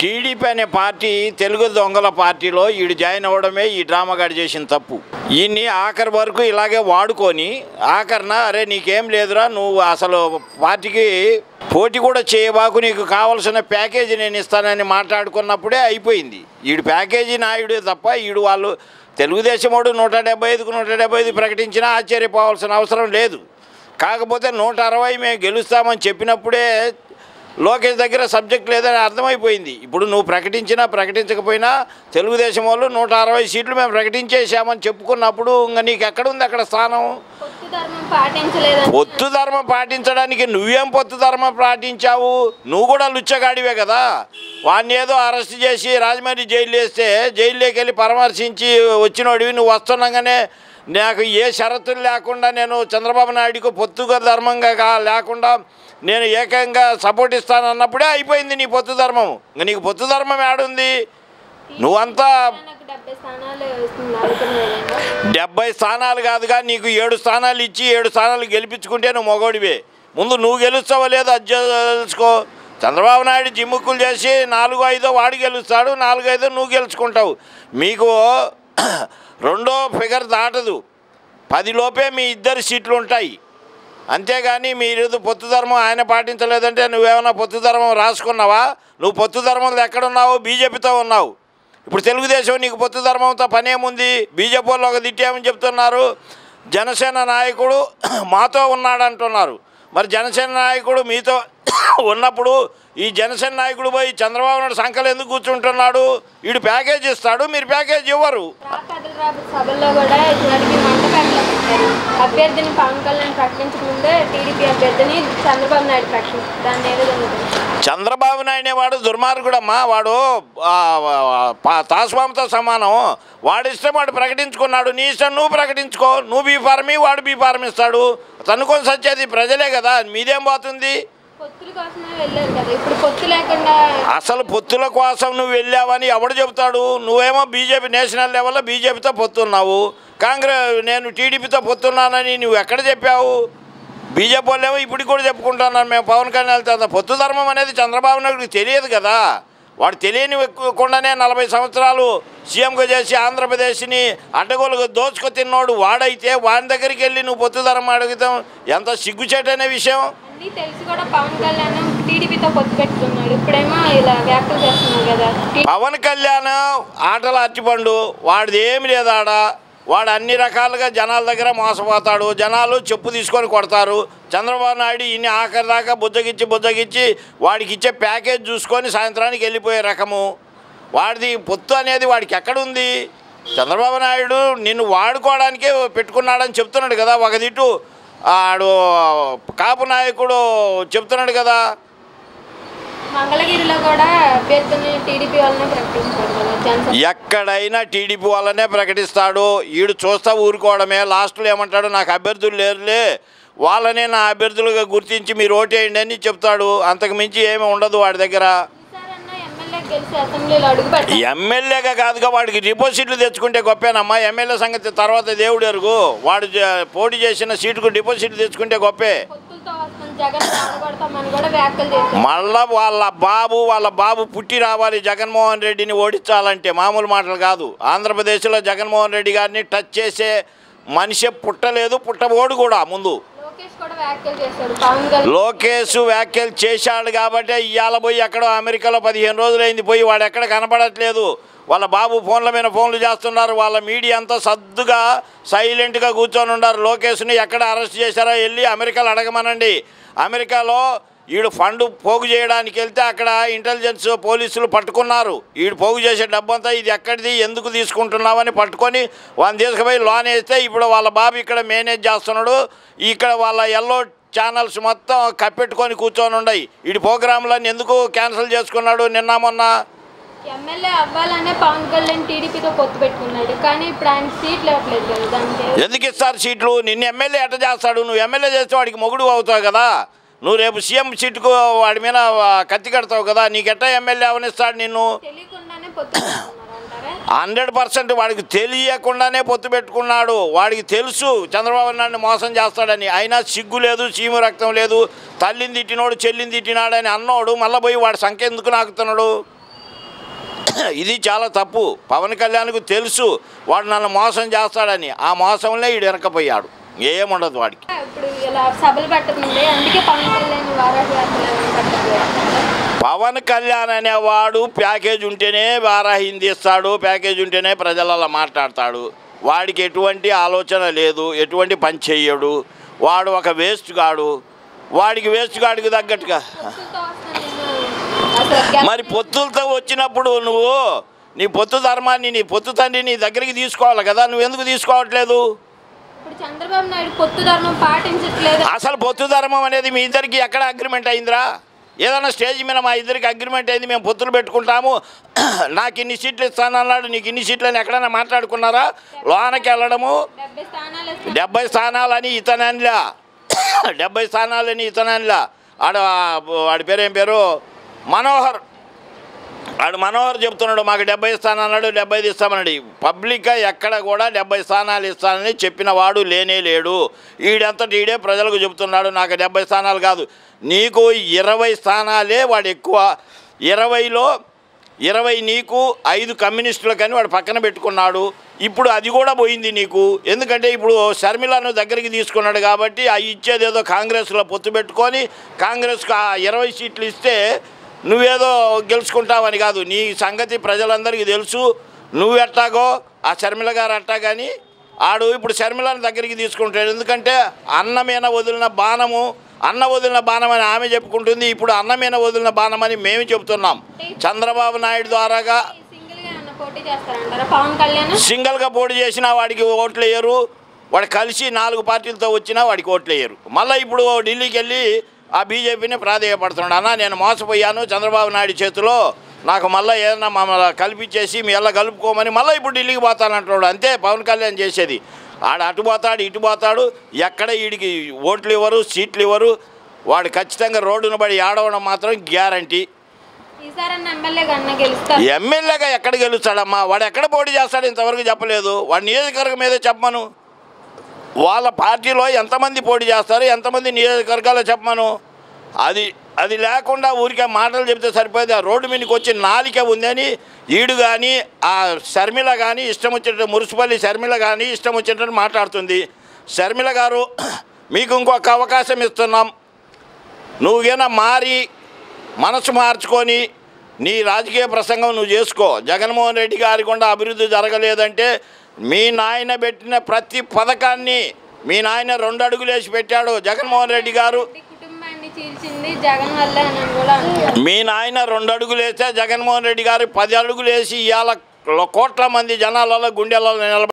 TDP అనే party Telugu దొంగల పార్టీలో ఈడు జాయిన్ అవ్వడమే ఈ డ్రామాగాడు చేసిన తప్పు. ఈయన్ని ఆఖరి వరకు ఇలాగే వాడుకొని ఆఖరిన అరే నీకేం లేదురా, నువ్వు అసలు పార్టీకి పోటీ కూడా చేయబాకు, నీకు కావాల్సిన ప్యాకేజీ నేను ఇస్తానని మాట్లాడుకున్నప్పుడే అయిపోయింది. ఈడు ప్యాకేజీ నాయుడు తప్ప ఈడు వాళ్ళు తెలుగుదేశం వాడు 175కు 175 ప్రకటించినా ఆశ్చర్యపోవాల్సిన అవసరం లేదు. కాకపోతే 160 మేము గెలుస్తామని చెప్పినప్పుడే లోకేష్ దగ్గర సబ్జెక్ట్ లేదని అర్థమైపోయింది. ఇప్పుడు నువ్వు ప్రకటించినా ప్రకటించకపోయినా తెలుగుదేశం వాళ్ళు 160 సీట్లు మేము ప్రకటించేసామని చెప్పుకున్నప్పుడు ఇంకా నీకు ఎక్కడుంది అక్కడ స్థానం? పొత్తు ధర్మం పాటించడానికి నువ్వేం పొత్తు ధర్మం పాటించావు? నువ్వు కూడా లుచ్చగాడివే కదా. వాడిని ఏదో అరెస్ట్ చేసి రాజమండ్రి జైలు వేస్తే జైల్లోకి వెళ్ళి పరామర్శించి వచ్చినోడివి. నువ్వు వస్తున్నాగానే నాకు ఏ షరతులు లేకుండా నేను చంద్రబాబు నాయుడుకు పొత్తుగా ధర్మంగా లేకుండా నేను ఏకంగా సపోర్ట్ ఇస్తానన్నప్పుడే అయిపోయింది నీ పొత్తు ధర్మం. ఇంకా నీకు పొత్తు ధర్మం ఏడుంది? నువ్వంతా 70 స్థానాలు కాదుగా, నీకు 7 స్థానాలు ఇచ్చి 7 స్థానాలు గెలిపించుకుంటే నువ్వు మొగోడివే. ముందు నువ్వు గెలుస్తావో లేదో అది తెలుసుకో. చంద్రబాబు నాయుడు జిమ్ముక్కులు చేసి 4-5 వాడు గెలుస్తాడు, 4-5 నువ్వు గెలుచుకుంటావు. మీకు రెండో ఫిగర్ దాటదు, 10 లోపే మీ ఇద్దరు సీట్లు ఉంటాయి. అంతేగాని మీరు పొత్తు ధర్మం ఆయన పాటించలేదంటే నువ్వేమన్నా పొత్తు ధర్మం రాసుకున్నావా? నువ్వు పొత్తు ధర్మంలో ఎక్కడున్నావు? బీజేపీతో ఉన్నావు. ఇప్పుడు తెలుగుదేశం నీకు పొత్తు ధర్మంతో పనేముంది? బీజేపీ వాళ్ళు ఒక దిట్టేమని చెప్తున్నారు, జనసేన నాయకుడు మాతో ఉన్నాడంటున్నారు. మరి జనసేన నాయకుడు మీతో ఉన్నప్పుడు ఈ జనసేన నాయకుడు పోయి చంద్రబాబు నాయుడు సంఖ్యలు ఎందుకు కూర్చుంటున్నాడు? వీడు ప్యాకేజ్ ఇస్తాడు, మీరు ప్యాకేజ్ ఇవ్వరు. అభ్యర్థిని పవన్ కళ్యాణ్ ప్రకటించకముందే టీడీపీ అభ్యర్థిని చంద్రబాబు నాయుడు ప్రకటించారు. దాన్ని ఏదో చంద్రబాబు నాయుడు వాడు దుర్మార్గుడమ్మా. వాడు తాస్వామితో సమానం. వాడు ఇష్టం వాడు ప్రకటించుకున్నాడు. నీ ఇష్టం నువ్వు ప్రకటించుకో. నువ్వు బీఫార్మి, వాడు బీఫార్మ్ ఇస్తాడు. తనుకొని సచ్చేది ప్రజలే కదా, మీదేం పోతుంది? అసలు పొత్తుల కోసం నువ్వు వెళ్ళావని ఎవడు చెబుతాడు? నువ్వేమో బీజేపీ నేషనల్ లెవెల్లో బీజేపీతో పొత్తున్నావు, నేను టీడీపీతో పొత్తున్నానని నువ్వు ఎక్కడ చెప్పావు? బీజేపీ వాళ్ళేమో ఇప్పటికి కూడా చెప్పుకుంటున్నాను మేము పవన్ కళ్యాణ్ పొత్తు ధర్మం అనేది చంద్రబాబు నాయుడుకి తెలియదు కదా. వాడు తెలియనికుండానే 40 సంవత్సరాలు సీఎంగా చేసి ఆంధ్రప్రదేశ్ని అడ్డగోలుగా దోచుకు తిన్నోడు వాడైతే వాడి దగ్గరికి వెళ్ళి నువ్వు పొత్తు ధర్మం అడుగుతాం ఎంత సిగ్గుచేటనే విషయం. తెలిసి కూడా పవన్ కళ్యాణ్ టీడీపీతో పొత్తు పెట్టుకున్నాడు, ఇప్పుడేమో ఇలా వ్యాఖ్యలు చేస్తున్నారు కదా. పవన్ కళ్యాణ్ ఆటల అట్టిపండు, వాడిది ఏమి లేదు ఆడ. వాడు అన్ని రకాలుగా జనాల దగ్గర మోసపోతాడు. జనాలు చెప్పు తీసుకొని కొడతారు. చంద్రబాబు నాయుడు ఇన్ని ఆఖరి దాకా బుజ్జగిచ్చి వాడికి ఇచ్చే ప్యాకేజ్ చూసుకొని సాయంత్రానికి వెళ్ళిపోయే రకము. వాడిది పొత్తు అనేది వాడికి ఎక్కడుంది? చంద్రబాబు నాయుడు నిన్ను వాడుకోవడానికే పెట్టుకున్నాడని చెప్తున్నాడు కదా. ఒక దిట్టు ఆడు కాపు నాయకుడు చెప్తున్నాడు కదా. మంగళగిరిలో కూడా అభ్యర్థిని టీడీపీ వాళ్ళనే ప్రకటించారు కదా. ఎక్కడైనా టీడీపీ వాళ్ళనే ప్రకటిస్తాడు. ఈడు చూస్తా ఊరుకోవడమే. లాస్ట్లో ఏమంటాడు, నాకు అభ్యర్థులు లేరులే, వాళ్ళనే నా అభ్యర్థులుగా గుర్తించి మీరు ఓటేయండి అని చెప్తాడు. అంతకు మించి ఏమి ఉండదు వాడి దగ్గర. ఎమ్మెల్యేగా కాదుగా, వాడికి డిపాజిట్లు తెచ్చుకుంటే గొప్పేనమ్మా. ఎమ్మెల్యే సంగతి తర్వాత దేవుడు ఎరుగు. వాడు పోటీ చేసిన సీటుకు డిపాజిట్లు తెచ్చుకుంటే గొప్పే. మళ్ళా వాళ్ళ బాబు పుట్టి రావాలి జగన్మోహన్ రెడ్డిని ఓడించాలంటే. మామూలు మాటలు కాదు. ఆంధ్రప్రదేశ్లో జగన్మోహన్ రెడ్డి గారిని టచ్ చేసే మనిషి పుట్టలేదు, పుట్టబోడు కూడా. ముందు లోకేష్ వ్యాఖ్యలు చేశాడు కాబట్టి ఇవాళ పోయి ఎక్కడో అమెరికాలో 15 రోజులైంది పోయి, వాడు ఎక్కడ కనపడట్లేదు. వాళ్ళ బాబు ఫోన్ల మీద ఫోన్లు చేస్తున్నారు. వాళ్ళ మీడియా అంతా సర్దుగా సైలెంట్గా కూర్చొని ఉన్నారు. లోకేష్ని ఎక్కడ అరెస్ట్ చేశారో వెళ్ళి అమెరికాలో అడగమనండి. అమెరికాలో వీడు ఫండ్ పోగు చేయడానికి వెళ్తే అక్కడ ఇంటెలిజెన్స్ పోలీసులు పట్టుకున్నారు. వీడు పోగు చేసే డబ్బంతా ఇది ఎక్కడిది, ఎందుకు తీసుకుంటున్నావని పట్టుకొని వాళ్ళని తీసుకుపోయి లోన్ వేస్తే ఇప్పుడు వాళ్ళ బాబు ఇక్కడ మేనేజ్ చేస్తున్నాడు. ఇక్కడ వాళ్ళ ఎల్లో ఛానల్స్ మొత్తం కప్పెట్టుకొని కూర్చొని ఉన్నాయి. వీడి ప్రోగ్రాంలన్నీ ఎందుకు క్యాన్సిల్ చేసుకున్నాడు నిన్న మొన్న? ఎమ్మెల్యే అవ్వాలనే పవన్ కళ్యాణ్ టీడీపీతో పొత్తు పెట్టుకున్నాడు, కానీ ఇప్పుడు ఆయన సీట్లు ఇవ్వట్లేదు కదా. దానికి ఎందుకు ఇస్తారు సీట్లు? నిన్ను ఎమ్మెల్యే ఎట్ట చేస్తాడు? నువ్వు ఎమ్మెల్యే చేస్తే వాడికి మొగుడు అవుతావు కదా. నువ్వు రేపు సీఎం సీటుకు వాడి మీద కత్తి కడతావు కదా. నీకెట్టా ఎమ్మెల్యే అవనిస్తాడు నిన్ను? 100% వాడికి తెలియకుండానే పొత్తు పెట్టుకున్నాడు. వాడికి తెలుసు చంద్రబాబు నాయుడిని మోసం చేస్తాడని. అయినా సిగ్గు లేదు, చీము రక్తం లేదు. తల్లిని తిట్టినోడు చెల్లిని తిట్టినాడని అన్నోడు మళ్ళీ పోయి వాడి సంఖ్య ఎందుకు నాకుతున్నాడు? ఇది చాలా తప్పు. పవన్ కళ్యాణ్కు తెలుసు వాడు నన్ను మోసం చేస్తాడని. ఆ మోసంలో ఈడు వెనకపోయాడు. ఏముండదు వాడికి. ఇప్పుడు ఇలా సభలు పెట్టకుంది, అందుకే పవన్ కళ్యాణ్ వారాహి యాత్రలు పెట్టలేదు. పవన్ కళ్యాణ్ అనేవాడు ప్యాకేజ్ ఉంటేనే వారాహింది ఇస్తాడు, ప్యాకేజ్ ఉంటేనే ప్రజలలో మాట్లాడతాడు. వాడికి ఎటువంటి ఆలోచన లేదు, ఎటువంటి పని చెయ్యడు. వాడు ఒక వేస్ట్ గాడు. వాడికి వేస్ట్ గాడికి తగ్గట్టుగా మరి పొత్తులతో వచ్చినప్పుడు నువ్వు నీ పొత్తు ధర్మాన్ని, నీ పొత్తు తండ్రి నీ దగ్గరికి తీసుకోవాలి కదా, నువ్వెందుకు తీసుకోవట్లేదు? చంద్రబాబు నాయుడు పొత్తు ధర్మం పాటించట్లేదు. అసలు పొత్తు ధర్మం అనేది మీ ఇద్దరికి ఎక్కడ అగ్రిమెంట్ అయిందిరా? ఏదైనా స్టేజ్ మీద మా ఇద్దరికి అగ్రిమెంట్ అయింది, మేము పొత్తులు పెట్టుకుంటాము, నాకు ఇన్ని సీట్లు ఇస్తానన్నాడు, నీకు ఇన్ని సీట్లని ఎక్కడైనా మాట్లాడుకున్నారా? లోనకి వెళ్ళడము 70 స్థానాలని ఇతననిలా 70 స్థానాలని ఇతననిలా వాడి పేరు ఏం పేరు మనోహర్. వాడు మనోహర్ చెప్తున్నాడు మాకు 70 స్థానాలు అన్నాడు, 70 ఇస్తామన్నాడు. పబ్లిక్గా ఎక్కడ కూడా 70 స్థానాలు ఇస్తానని చెప్పిన వాడు లేనే లేడు. ఈడంతటి ఈడే ప్రజలకు చెబుతున్నాడు నాకు 70 స్థానాలు కాదు, నీకు 20 స్థానాలే వాడు ఎక్కువ. 20లో 20 నీకు, 5 కమ్యూనిస్టులకని వాడు పక్కన పెట్టుకున్నాడు. ఇప్పుడు అది కూడా పోయింది నీకు. ఎందుకంటే ఇప్పుడు షర్మిలను దగ్గరికి తీసుకున్నాడు కాబట్టి ఆ ఇచ్చేదేదో కాంగ్రెస్లో పొత్తు పెట్టుకొని కాంగ్రెస్కు ఆ 20 సీట్లు ఇస్తే నువ్వేదో గెలుచుకుంటావని కాదు. నీ సంగతి ప్రజలందరికీ తెలుసు. నువ్వు ఎట్టాగో ఆ షర్మిల గారు అట్టాగని ఆడు ఇప్పుడు షర్మిలను దగ్గరికి తీసుకుంటాడు. ఎందుకంటే అన్నమీన వదిలిన బాణము, అన్న వదిలిన బాణం అని ఆమె చెప్పుకుంటుంది. ఇప్పుడు అన్నమీన వదిలిన బాణం అని మేము చెబుతున్నాం. చంద్రబాబు నాయుడు ద్వారాగా సింగిల్గా పోటీ చేసినా వాడికి ఓట్లు వేయరు. వాడు కలిసి 4 పార్టీలతో వచ్చినా వాడికి ఓట్లు వేయరు. మళ్ళీ ఇప్పుడు ఢిల్లీకి వెళ్ళి ఆ బీజేపీని ప్రాధేయపడుతున్నాడు. అన్న నేను మోసపోయాను చంద్రబాబు నాయుడు చేతిలో, నాకు మళ్ళీ ఏదన్నా మమ్మల్ని కల్పించేసి మీ ఎలా కలుపుకోమని మళ్ళీ ఇప్పుడు ఢిల్లీకి పోతానంటున్నాడు. అంతే పవన్ కళ్యాణ్ చేసేది. ఆడ అటు పోతాడు ఇటు పోతాడు, ఎక్కడ వీడికి ఓట్లు ఇవ్వరు, సీట్లు ఇవ్వరు. వాడు ఖచ్చితంగా రోడ్డును పడి ఆడవడం మాత్రం గ్యారంటీ. ఎమ్మెల్యేగా ఎక్కడ గెలుస్తాడమ్మా? వాడు ఎక్కడ పోటీ చేస్తాడు ఇంతవరకు చెప్పలేదు. వాడు నియోజకవర్గం మీదే చెప్పమను. వాళ్ళ పార్టీలో ఎంతమంది పోటీ చేస్తారు, ఎంతమంది నియోజకవర్గాల్లో చెప్పమను. అది లేకుండా ఊరికే మాటలు చెప్తే సరిపోయింది. ఆ రోడ్డు మీదకి వచ్చి నాలిక ఉందని ఈడు కానీ ఆ షర్మిల కానీ ఇష్టం వచ్చినట్టు, మున్సిపల్ షర్మిల కానీ ఇష్టం వచ్చినట్టు మాట్లాడుతుంది. షర్మిల గారు మీకు ఇంకొక అవకాశం ఇస్తున్నాం, నువ్వేనా మారి మనసు మార్చుకొని నీ రాజకీయ ప్రసంగం నువ్వు చేసుకో. జగన్మోహన్ రెడ్డి గారి కూడా అభివృద్ధి జరగలేదంటే మీ నాయన పెట్టిన ప్రతి పథకాన్ని మీ నాయన 2 అడుగులు వేసి పెట్టాడు జగన్మోహన్ రెడ్డి గారు. మీ నాయన 2 అడుగులు వేస్తే జగన్మోహన్ రెడ్డి గారు 10 అడుగులు వేసి ఇవాళ కోట్ల మంది జనాలలో గుండెలలో నిలబడి